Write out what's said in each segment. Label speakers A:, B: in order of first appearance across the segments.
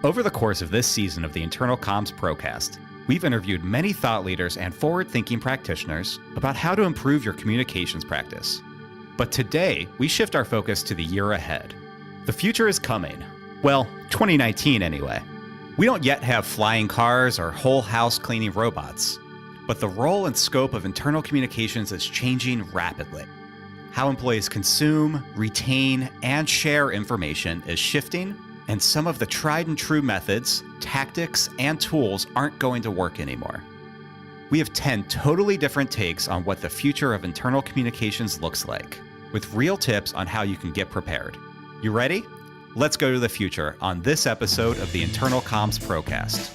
A: Over the course of this season of the Internal Comms Procast, we've interviewed many thought leaders and forward-thinking practitioners about how to improve your communications practice. But today, we shift our focus to the year ahead. The future is coming. Well, 2019 anyway. We don't yet have flying cars or whole house cleaning robots, but the role and scope of internal communications is changing rapidly. How employees consume, retain, and share information is shifting, and some of the tried and true methods, tactics, and tools aren't going to work anymore. We have 10 totally different takes on what the future of internal communications looks like, with real tips on how you can get prepared. You ready? Let's go to the future on this episode of the Internal Comms Procast.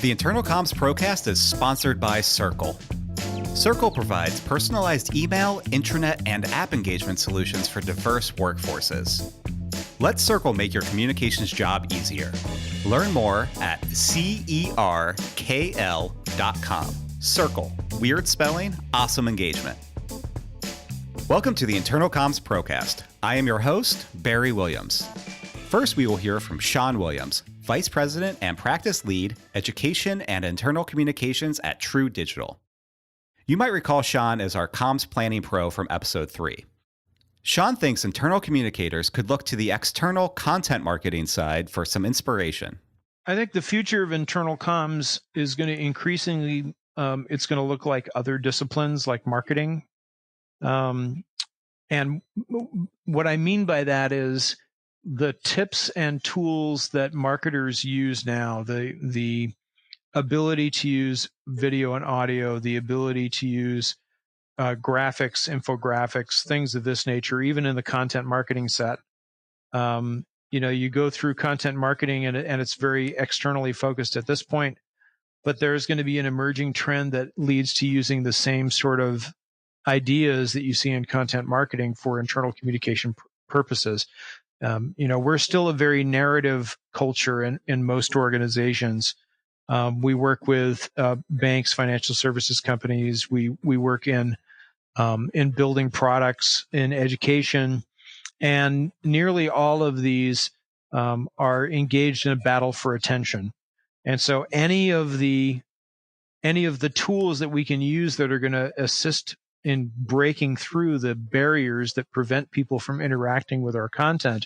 A: The Internal Comms Procast is sponsored by Circle. Circle provides personalized email, intranet, and app engagement solutions for diverse workforces. Let Circle make your communications job easier. Learn more at cerkl.com. Circle. Weird spelling, awesome engagement. Welcome to the Internal Comms Procast. I am your host, Barry Williams. First, we will hear from Shaun Williams, Vice President and Practice Lead, Education and Internal Communications at True Digital. You might recall Shaun as our Comms Planning Pro from Episode 3. Shaun thinks internal communicators could look to the external content marketing side for some inspiration.
B: I think the future of internal comms is going to increasingly, it's going to look like other disciplines like marketing. And what I mean by that is the tips and tools that marketers use now, the ability to use video and audio, the ability to use graphics, infographics, things of this nature, even in the content marketing set. You go through content marketing and it's very externally focused at this point, but there's going to be an emerging trend that leads to using the same sort of ideas that you see in content marketing for internal communication purposes. We're still a very narrative culture in most organizations. We work with banks, financial services companies. We work in building products, in education, and nearly all of these are engaged in a battle for attention. And so any of the tools that we can use that are going to assist in breaking through the barriers that prevent people from interacting with our content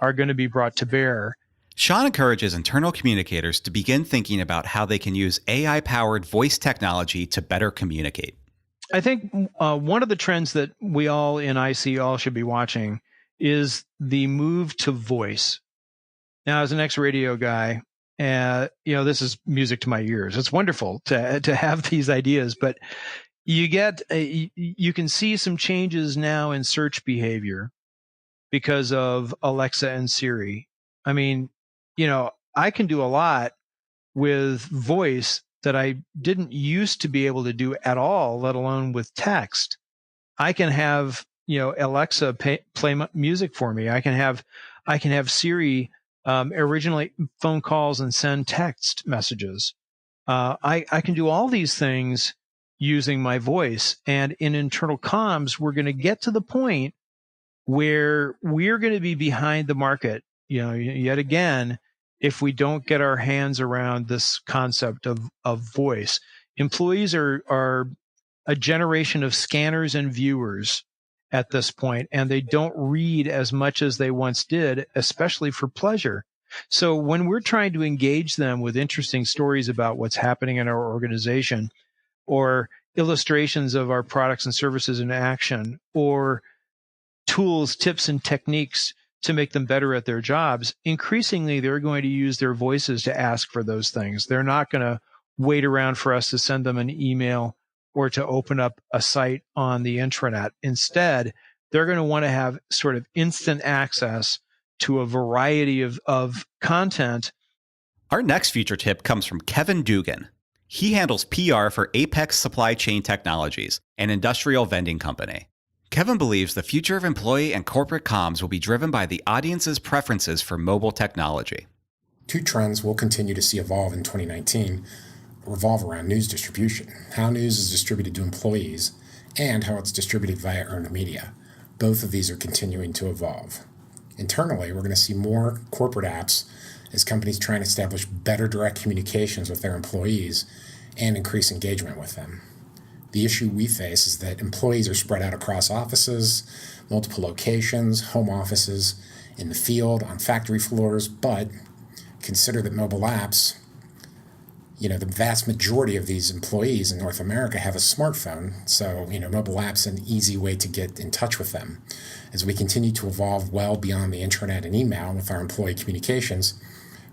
B: are going to be brought to bear.
A: Shaun encourages internal communicators to begin thinking about how they can use AI-powered voice technology to better communicate.
B: I think one of the trends that we all in IC all should be watching is the move to voice. Now, as an ex-radio guy, this is music to my ears. It's wonderful to have these ideas, but you can see some changes now in search behavior because of Alexa and Siri. I mean, I can do a lot with voice that I didn't used to be able to do at all, let alone with text. I can have, Alexa play music for me. I can have Siri originate phone calls and send text messages. I can do all these things using my voice. And in internal comms, we're going to get to the point where we're going to be behind the market, yet again, if we don't get our hands around this concept of voice. Employees are a generation of scanners and viewers at this point, and they don't read as much as they once did, especially for pleasure. So when we're trying to engage them with interesting stories about what's happening in our organization, or illustrations of our products and services in action, or tools, tips, and techniques to make them better at their jobs, increasingly they're going to use their voices to ask for those things. They're not going to wait around for us to send them an email or to open up a site on the intranet. Instead, they're going to want to have sort of instant access to a variety of content.
A: Our next feature tip comes from Kevin Dugan. He handles PR for Apex Supply Chain Technologies, an industrial vending company. Kevin believes the future of employee and corporate comms will be driven by the audience's preferences for mobile technology.
C: Two trends we'll continue to see evolve in 2019 revolve around news distribution, how news is distributed to employees, and how it's distributed via earned media. Both of these are continuing to evolve. Internally, we're going to see more corporate apps as companies try and establish better direct communications with their employees and increase engagement with them. The issue we face is that employees are spread out across offices, multiple locations, home offices, in the field, on factory floors, but consider that mobile apps, the vast majority of these employees in North America have a smartphone, so, mobile apps an easy way to get in touch with them. As we continue to evolve well beyond the internet and email with our employee communications,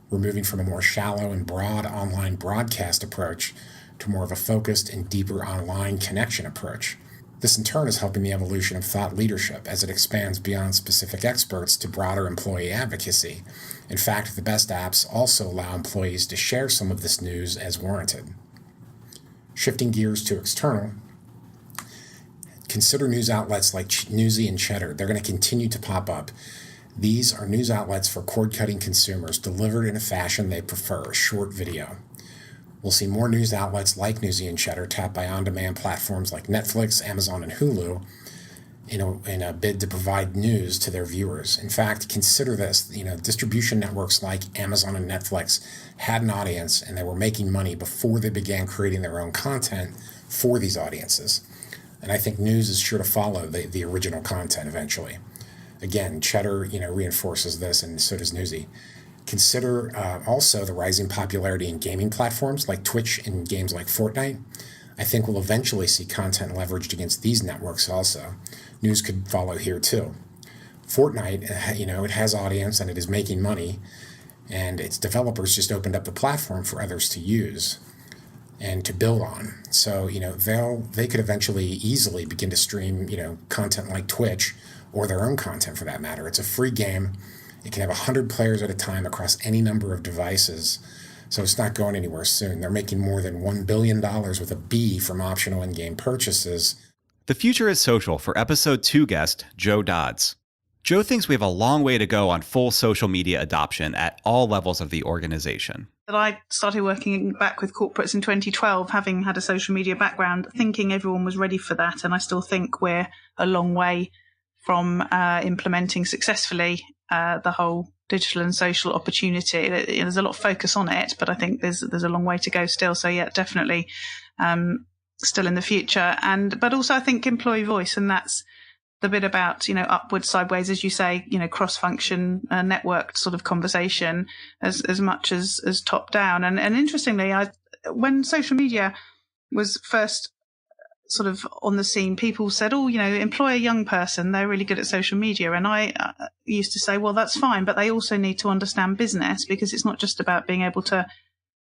C: we're moving from a more shallow and broad online broadcast approach to more of a focused and deeper online connection approach. This in turn is helping the evolution of thought leadership as it expands beyond specific experts to broader employee advocacy. In fact, the best apps also allow employees to share some of this news as warranted. Shifting gears to external, consider news outlets like Newsy and Cheddar. They're going to continue to pop up. These are news outlets for cord-cutting consumers delivered in a fashion they prefer, a short video. We'll see more news outlets like Newsy and Cheddar tapped by on-demand platforms like Netflix, Amazon, and Hulu in a bid to provide news to their viewers. In fact, consider this, distribution networks like Amazon and Netflix had an audience and they were making money before they began creating their own content for these audiences. And I think news is sure to follow the original content eventually. Again, Cheddar, reinforces this, and so does Newsy. Consider also the rising popularity in gaming platforms like Twitch and games like Fortnite. I think we'll eventually see content leveraged against these networks also. News could follow here too. Fortnite, it has audience and it is making money, and its developers just opened up the platform for others to use and to build on. So, they could eventually easily begin to stream, content like Twitch or their own content for that matter. It's a free game. It can have 100 players at a time across any number of devices, so it's not going anywhere soon. They're making more than $1 billion with a B from optional in-game purchases.
A: The Future is Social for Episode 2 guest, Joe Dodds. Joe thinks we have a long way to go on full social media adoption at all levels of the organization.
D: I started working back with corporates in 2012, having had a social media background, thinking everyone was ready for that, and I still think we're a long way from implementing successfully the whole digital and social opportunity. There's a lot of focus on it, but I think there's a long way to go still. So yeah, definitely still in the future. But also I think employee voice, and that's the bit about, upwards, sideways, as you say, cross-function, networked sort of conversation as much as top down. And interestingly, when social media was first sort of on the scene, people said, employ a young person, they're really good at social media. And I used to say, well, that's fine, but they also need to understand business, because it's not just about being able to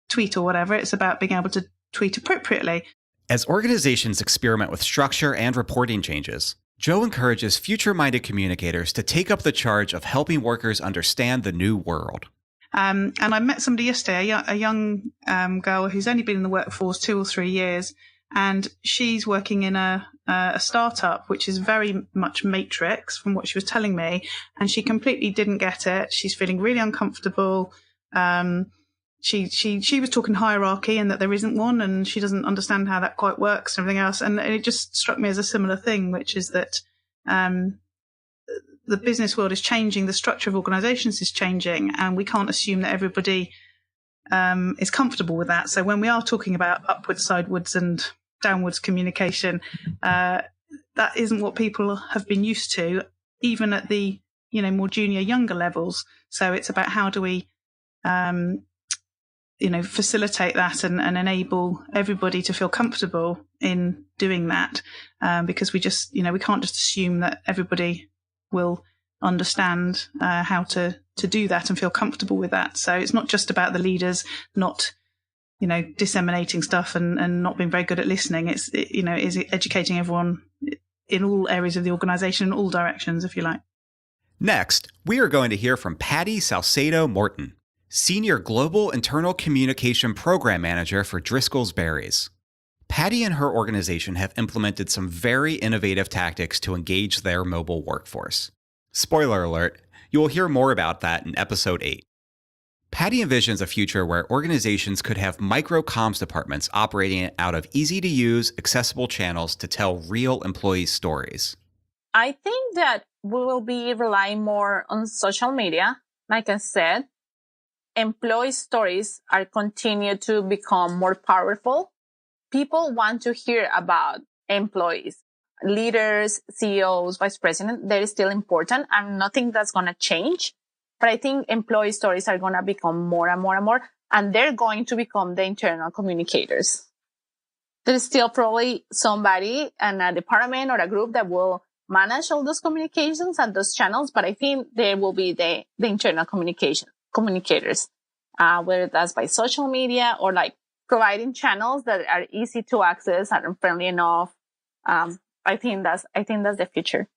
D: tweet or whatever, it's about being able to tweet appropriately.
A: As organizations experiment with structure and reporting changes, Joe encourages future-minded communicators to take up the charge of helping workers understand the new world.
D: And I met somebody yesterday, a young girl who's only been in the workforce 2 or 3 years, and she's working in a startup, which is very much matrix from what she was telling me, and she completely didn't get it. She's feeling really uncomfortable. She was talking hierarchy and that there isn't one, and she doesn't understand how that quite works and everything else. And it just struck me as a similar thing, which is that the business world is changing, the structure of organizations is changing, and we can't assume that everybody is comfortable with that. So when we are talking about upwards, sidewards, and downwards communication, that isn't what people have been used to, even at the more junior, younger levels. So it's about how do we facilitate that and enable everybody to feel comfortable in doing that, because we just we can't just assume that everybody will understand how to do that and feel comfortable with that. So it's not just about the leaders not disseminating stuff and not being very good at listening. It's is educating everyone in all areas of the organization, in all directions, if you like.
A: Next, we are going to hear from Patti Salcido Morton, Senior Global Internal Communication Program Manager for Driscoll's Berries. Patti and her organization have implemented some very innovative tactics to engage their mobile workforce. Spoiler alert, you will hear more about that in Episode 8. Patti envisions a future where organizations could have micro comms departments operating out of easy-to-use, accessible channels to tell real employee stories.
E: I think that we will be relying more on social media. Like I said, employee stories are continue to become more powerful. People want to hear about employees, leaders, CEOs, vice president. That is still important. I'm not think that's going to change, but I think employee stories are going to become more and more and more, and they're going to become the internal communicators. There's still probably somebody in a department or a group that will manage all those communications and those channels, but I think they will be the internal communicators, whether that's by social media or like providing channels that are easy to access and friendly enough. I think that's the future.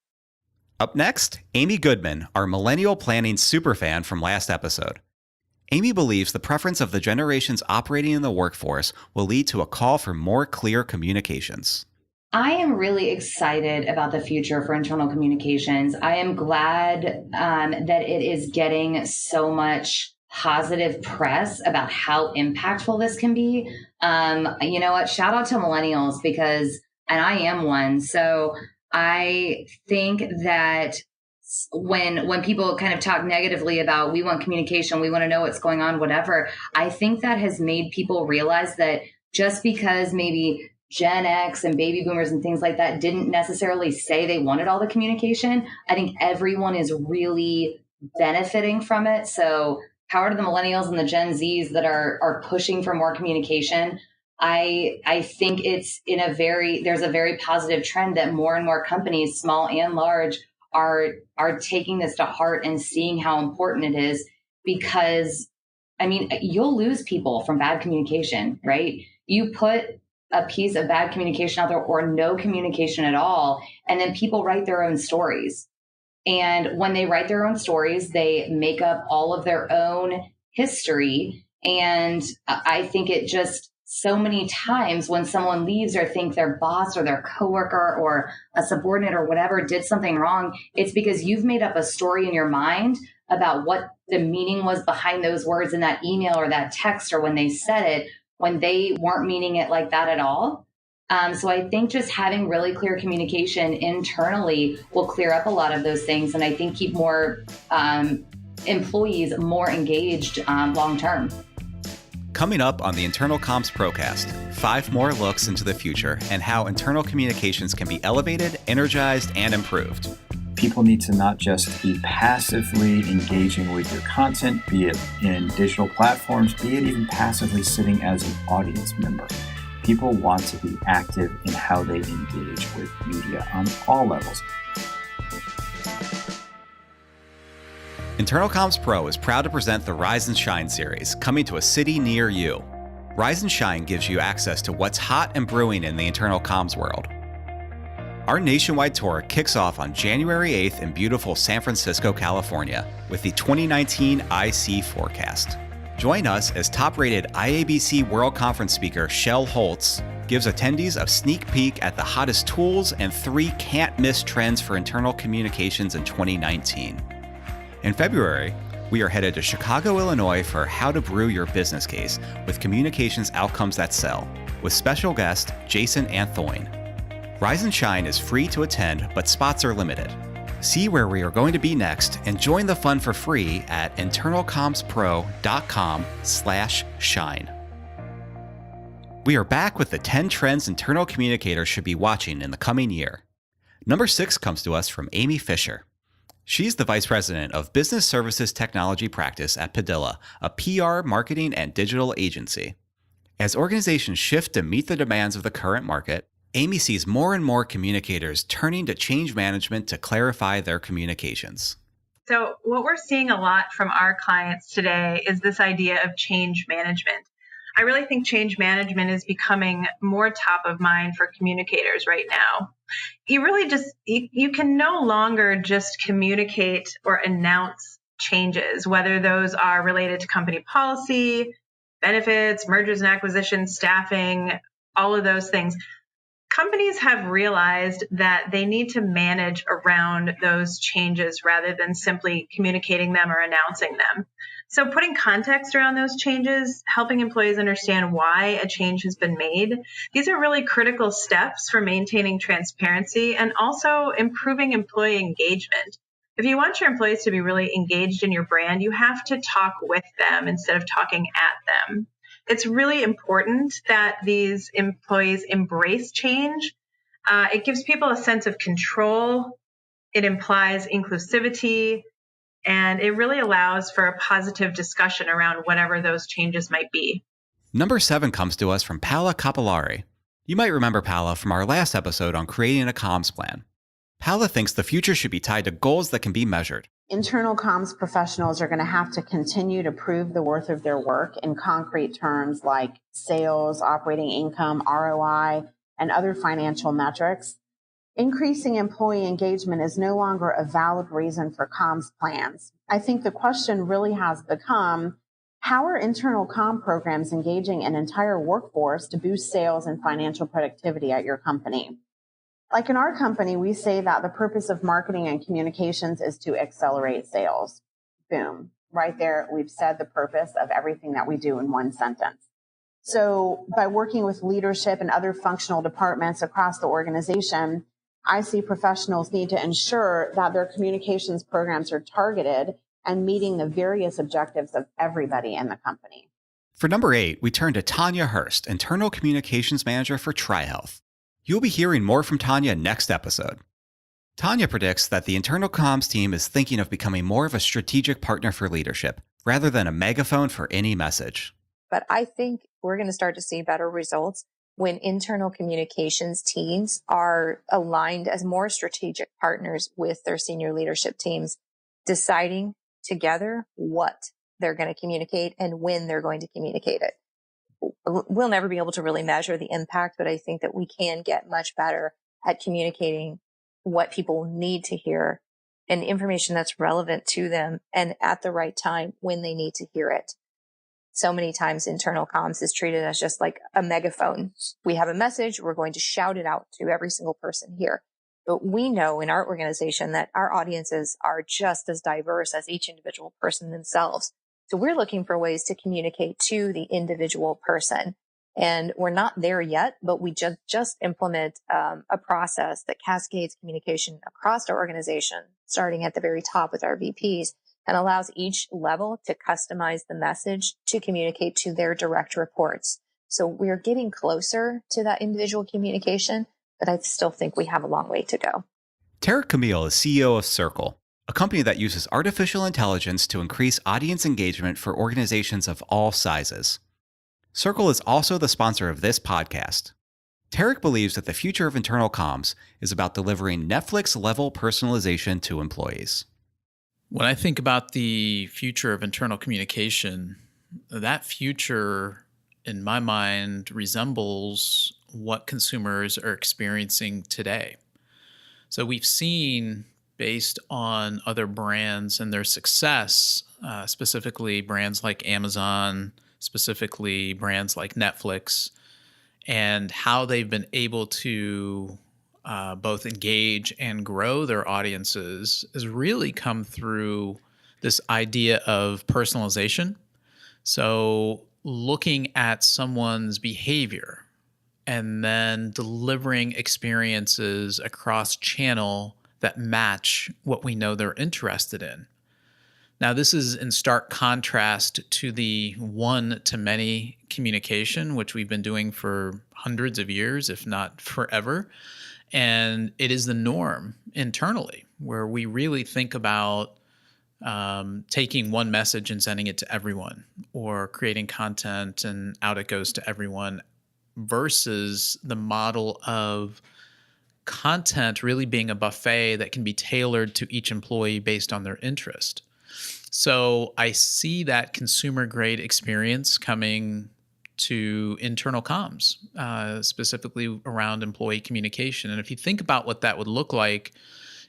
A: Up next, Amy Goodman, our millennial planning superfan from last episode. Amy believes the preference of the generations operating in the workforce will lead to a call for more clear communications.
F: I am really excited about the future for internal communications. I am glad that it is getting so much positive press about how impactful this can be. You know what? Shout out to millennials and I am one. So I think that when people kind of talk negatively about we want communication, we want to know what's going on, whatever, I think that has made people realize that just because maybe Gen X and baby boomers and things like that didn't necessarily say they wanted all the communication, I think everyone is really benefiting from it. So power to the millennials and the Gen Zs that are pushing for more communication. I think there's a very positive trend that more and more companies, small and large, are taking this to heart and seeing how important it is, because I mean, you'll lose people from bad communication, right? You put a piece of bad communication out there or no communication at all, and then people write their own stories. And when they write their own stories, they make up all of their own history. And I think it just so many times when someone leaves or think their boss or their coworker or a subordinate or whatever did something wrong, it's because you've made up a story in your mind about what the meaning was behind those words in that email or that text or when they said it, when they weren't meaning it like that at all. So I think just having really clear communication internally will clear up a lot of those things, and I think keep more employees more engaged long term.
A: Coming up on the Internal Comms Procast, 5 more looks into the future and how internal communications can be elevated, energized, and improved.
G: People need to not just be passively engaging with your content, be it in digital platforms, be it even passively sitting as an audience member. People want to be active in how they engage with media on all levels.
A: Internal Comms Pro is proud to present the Rise and Shine series, coming to a city near you. Rise and Shine gives you access to what's hot and brewing in the internal comms world. Our nationwide tour kicks off on January 8th in beautiful San Francisco, California, with the 2019 IC Forecast. Join us as top-rated IABC World Conference speaker Shel Holtz gives attendees a sneak peek at the hottest tools and 3 can't-miss trends for internal communications in 2019. In February, we are headed to Chicago, Illinois for How to Brew Your Business Case with Communications Outcomes That Sell, with special guest Jason Anthoine. Rise and Shine is free to attend, but spots are limited. See where we are going to be next and join the fun for free at internalcommspro.com/shine. We are back with the 10 trends internal communicators should be watching in the coming year. Number 6 comes to us from Amy Fisher. She's the Vice President of Business Services Technology Practice at Padilla, a PR, marketing, and digital agency. As organizations shift to meet the demands of the current market, Amy sees more and more communicators turning to change management to clarify their communications.
H: So what we're seeing a lot from our clients today is this idea of change management. I really think change management is becoming more top of mind for communicators right now. You can no longer just communicate or announce changes, whether those are related to company policy, benefits, mergers and acquisitions, staffing, all of those things. Companies have realized that they need to manage around those changes rather than simply communicating them or announcing them. So putting context around those changes, helping employees understand why a change has been made, these are really critical steps for maintaining transparency and also improving employee engagement. If you want your employees to be really engaged in your brand, you have to talk with them instead of talking at them. It's really important that these employees embrace change. It gives people a sense of control. It implies inclusivity. And it really allows for a positive discussion around whatever those changes might be.
A: Number 7 comes to us from Paula Capillari. You might remember Paula from our last episode on creating a comms plan. Paula thinks the future should be tied to goals that can be measured.
I: Internal comms professionals are going to have to continue to prove the worth of their work in concrete terms like sales, operating income, ROI, and other financial metrics. Increasing employee engagement is no longer a valid reason for comms plans. I think the question really has become, how are internal comm programs engaging an entire workforce to boost sales and financial productivity at your company? Like in our company, we say that the purpose of marketing and communications is to accelerate sales. Boom. Right there, we've said the purpose of everything that we do in one sentence. So by working with leadership and other functional departments across the organization, IC professionals need to ensure that their communications programs are targeted and meeting the various objectives of everybody in the company.
A: For number 8, we turn to Tanya Hurst, Internal Communications Manager for TriHealth. You'll be hearing more from Tanya next episode. Tanya predicts that the internal comms team is thinking of becoming more of a strategic partner for leadership, rather than a megaphone for any message.
J: But I think we're going to start to see better results when internal communications teams are aligned as more strategic partners with their senior leadership teams, deciding together what they're going to communicate and when they're going to communicate it. We'll never be able to really measure the impact, but I think that we can get much better at communicating what people need to hear and information that's relevant to them and at the right time when they need to hear it. So many times internal comms is treated as just like a megaphone. We have a message, we're going to shout it out to every single person here. But we know in our organization that our audiences are just as diverse as each individual person themselves. So we're looking for ways to communicate to the individual person. And we're not there yet, but we just implement a process that cascades communication across our organization, starting at the very top with our VPs, and allows each level to customize the message to communicate to their direct reports. So we're getting closer to that individual communication, but I still think we have a long way to go.
A: Tarek Camille is CEO of Circle, a company that uses artificial intelligence to increase audience engagement for organizations of all sizes. Circle is also the sponsor of this podcast. Tarek believes that the future of internal comms is about delivering Netflix-level personalization to employees.
K: When I think about the future of internal communication, that future, in my mind, resembles what consumers are experiencing today. So we've seen, based on other brands and their success, specifically brands like Amazon, specifically brands like Netflix, and how they've been able to both engage and grow their audiences has really come through this idea of personalization. So looking at someone's behavior and then delivering experiences across channel that match what we know they're interested in. Now, this is in stark contrast to the one-to-many communication, which we've been doing for hundreds of years, if not forever. And it is the norm internally, where we really think about taking one message and sending it to everyone, or creating content and out it goes to everyone, versus the model of content really being a buffet that can be tailored to each employee based on their interest. So I see that consumer grade experience coming to internal comms, specifically around employee communication. And if you think about what that would look like,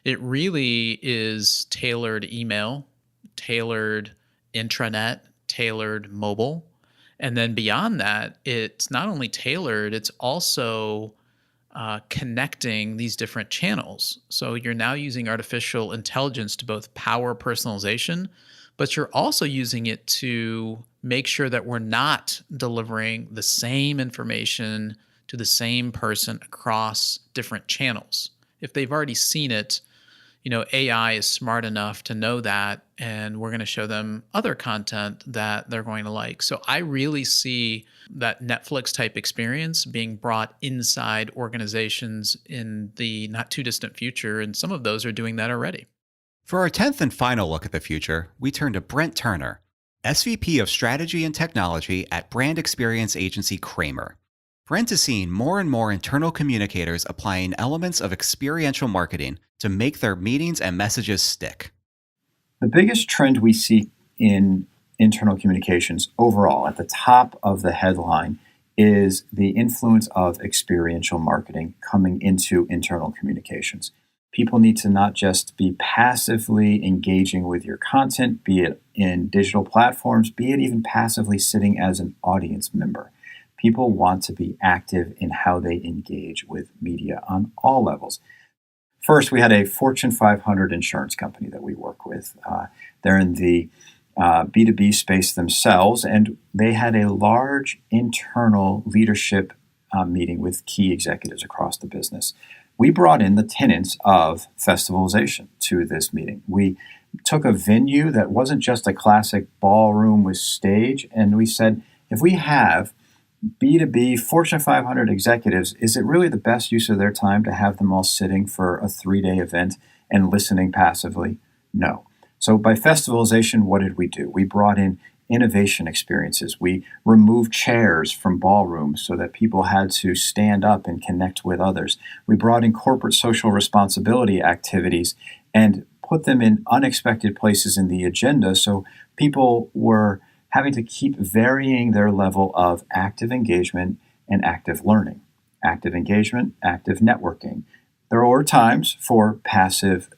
K: it really is tailored email, tailored intranet, tailored mobile. And then beyond that, it's not only tailored, it's also connecting these different channels. So you're now using artificial intelligence to both power personalization, but you're also using it to make sure that we're not delivering the same information to the same person across different channels. If they've already seen it, AI is smart enough to know that, and we're going to show them other content that they're going to like. So I really see that Netflix type experience being brought inside organizations in the not too distant future, and some of those are doing that already.
A: For our 10th and final look at the future, we turn to Brent Turner, SVP of Strategy and Technology at brand experience agency Kramer. Brent is seeing more and more internal communicators applying elements of experiential marketing to make their meetings and messages stick.
G: The biggest trend we see in internal communications overall, at the top of the headline, is the influence of experiential marketing coming into internal communications. People need to not just be passively engaging with your content, be it in digital platforms, be it even passively sitting as an audience member. People want to be active in how they engage with media on all levels. First, we had a Fortune 500 insurance company that we work with. They're in the B2B space themselves, and they had a large internal leadership meeting with key executives across the business. We brought in the tenets of festivalization to this meeting. We took a venue that wasn't just a classic ballroom with stage, and we said, if we have B2B Fortune 500 executives, is it really the best use of their time to have them all sitting for a 3-day event and listening passively? No. So by festivalization, what did we do? We brought in innovation experiences. We removed chairs from ballrooms so that people had to stand up and connect with others. We brought in corporate social responsibility activities and put them in unexpected places in the agenda, so people were having to keep varying their level of active engagement and active learning. Active engagement, active networking. There were times for passive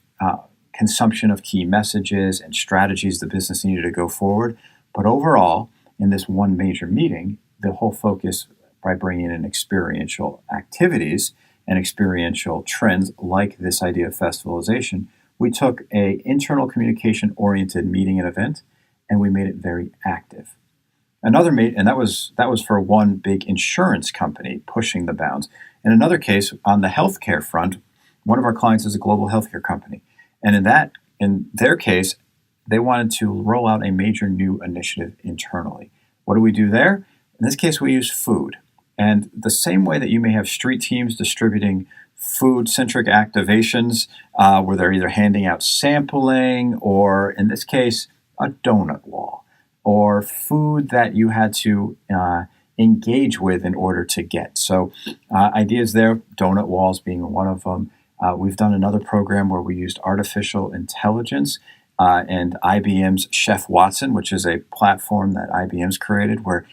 G: consumption of key messages and strategies the business needed to go forward. But overall, in this one major meeting, the whole focus by bringing in experiential activities and experiential trends like this idea of festivalization, we took an internal communication-oriented meeting and event, and we made it very active. And that was for one big insurance company pushing the bounds. In another case, on the healthcare front, one of our clients is a global healthcare company, and in their case, they wanted to roll out a major new initiative internally. What do we do there? In this case, we use food. And the same way that you may have street teams distributing food-centric activations where they're either handing out sampling or, in this case, a donut wall, or food that you had to engage with in order to get. So ideas there, donut walls being one of them. We've done another program where we used artificial intelligence and IBM's Chef Watson, which is a platform that IBM's created where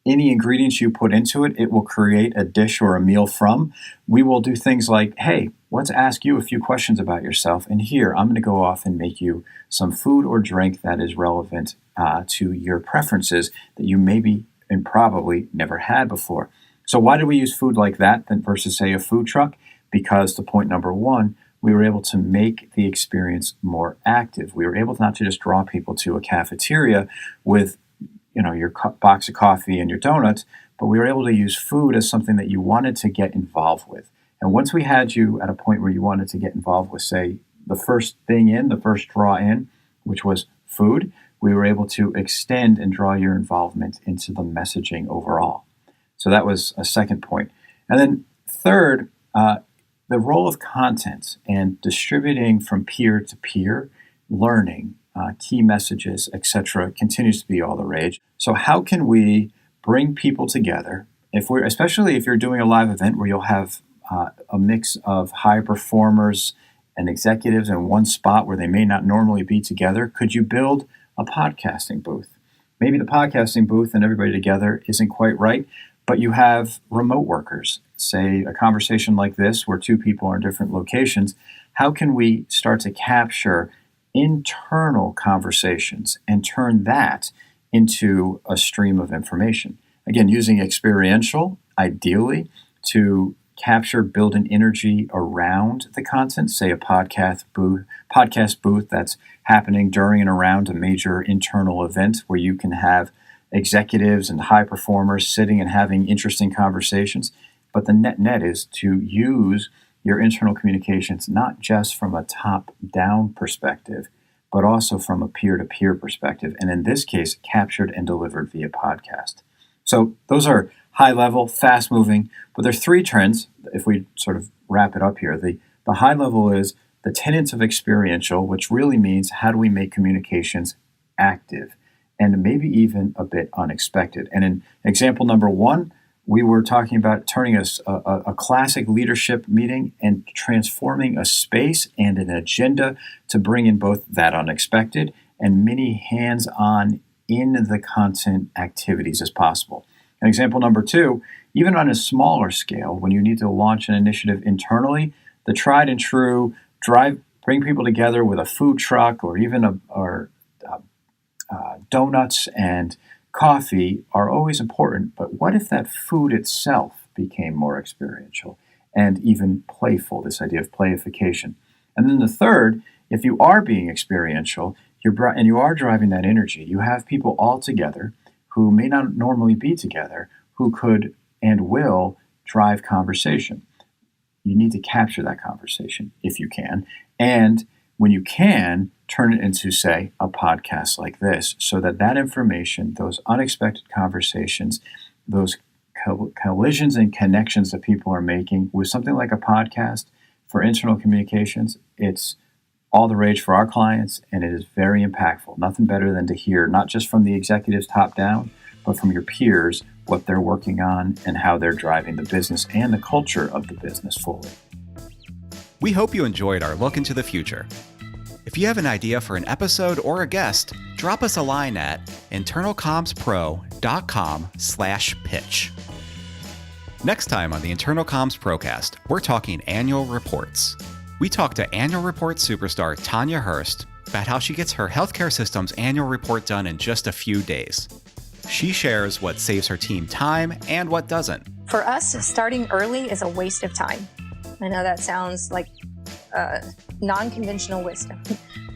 G: any ingredients you put into it, it will create a dish or a meal from. We will do things like, hey, let's ask you a few questions about yourself. And here, I'm going to go off and make you some food or drink that is relevant to your preferences that you maybe and probably never had before. So why did we use food like that versus, say, a food truck? Because to point number one, we were able to make the experience more active. We were able not to just draw people to a cafeteria with your box of coffee and your donuts, but we were able to use food as something that you wanted to get involved with. And once we had you at a point where you wanted to get involved with, say, the first thing in, the first draw in, which was food, we were able to extend and draw your involvement into the messaging overall. So that was a second point. And then third, the role of content and distributing from peer to peer, learning, key messages, etc., continues to be all the rage. So how can we bring people together, especially if you're doing a live event where you'll have a mix of high performers and executives in one spot where they may not normally be together? Could you build a podcasting booth? Maybe the podcasting booth and everybody together isn't quite right, but you have remote workers. Say a conversation like this where two people are in different locations. How can we start to capture internal conversations and turn that into a stream of information? Again, using experiential, ideally, to capture, build an energy around the content, say a podcast booth that's happening during and around a major internal event where you can have executives and high performers sitting and having interesting conversations. But the net is to use your internal communications not just from a top-down perspective, but also from a peer-to-peer perspective, and in this case, captured and delivered via podcast. So those are high-level, fast-moving, but there are three trends, if we sort of wrap it up here. The high level is the tenets of experiential, which really means how do we make communications active and maybe even a bit unexpected. And in example number one, we were talking about turning a classic leadership meeting and transforming a space and an agenda to bring in both that unexpected and many hands-on in the content activities as possible. And example number two, even on a smaller scale, when you need to launch an initiative internally, the tried and true bring people together with a food truck or even donuts and coffee are always important, but what if that food itself became more experiential and even playful, this idea of playification? And then the third, if you are being experiential and you are driving that energy, you have people all together who may not normally be together, who could and will drive conversation. You need to capture that conversation if you can. And when you can, turn it into, say, a podcast like this, so that information, those unexpected conversations, those collisions and connections that people are making with something like a podcast for internal communications, it's all the rage for our clients, and it is very impactful. Nothing better than to hear, not just from the executives top down, but from your peers, what they're working on and how they're driving the business and the culture of the business forward.
A: We hope you enjoyed our look into the future. If you have an idea for an episode or a guest, drop us a line at internalcommspro.com/pitch. Next time on the Internal Comms Procast, we're talking annual reports. We talk to annual report superstar Tanya Hurst about how she gets her healthcare system's annual report done in just a few days. She shares what saves her team time and what doesn't.
J: For us, starting early is a waste of time. I know that sounds like non-conventional wisdom.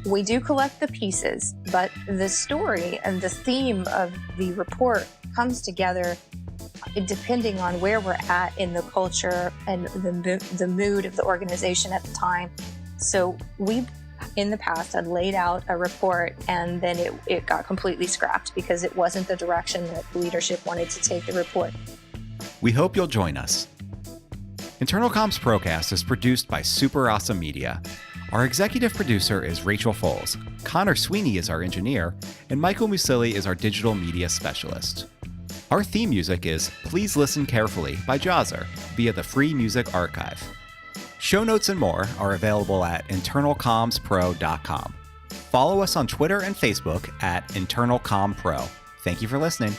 J: We do collect the pieces, but the story and the theme of the report comes together depending on where we're at in the culture and the mood of the organization at the time. So we, in the past, had laid out a report and then it got completely scrapped because it wasn't the direction that leadership wanted to take the report.
A: We hope you'll join us. Internal Comms Procast is produced by Super Awesome Media. Our executive producer is Rachel Foles, Connor Sweeney is our engineer, and Michael Musili is our digital media specialist. Our theme music is Please Listen Carefully by Jazzer via the Free Music Archive. Show notes and more are available at internalcommspro.com. Follow us on Twitter and Facebook at InternalCommPro. Thank you for listening.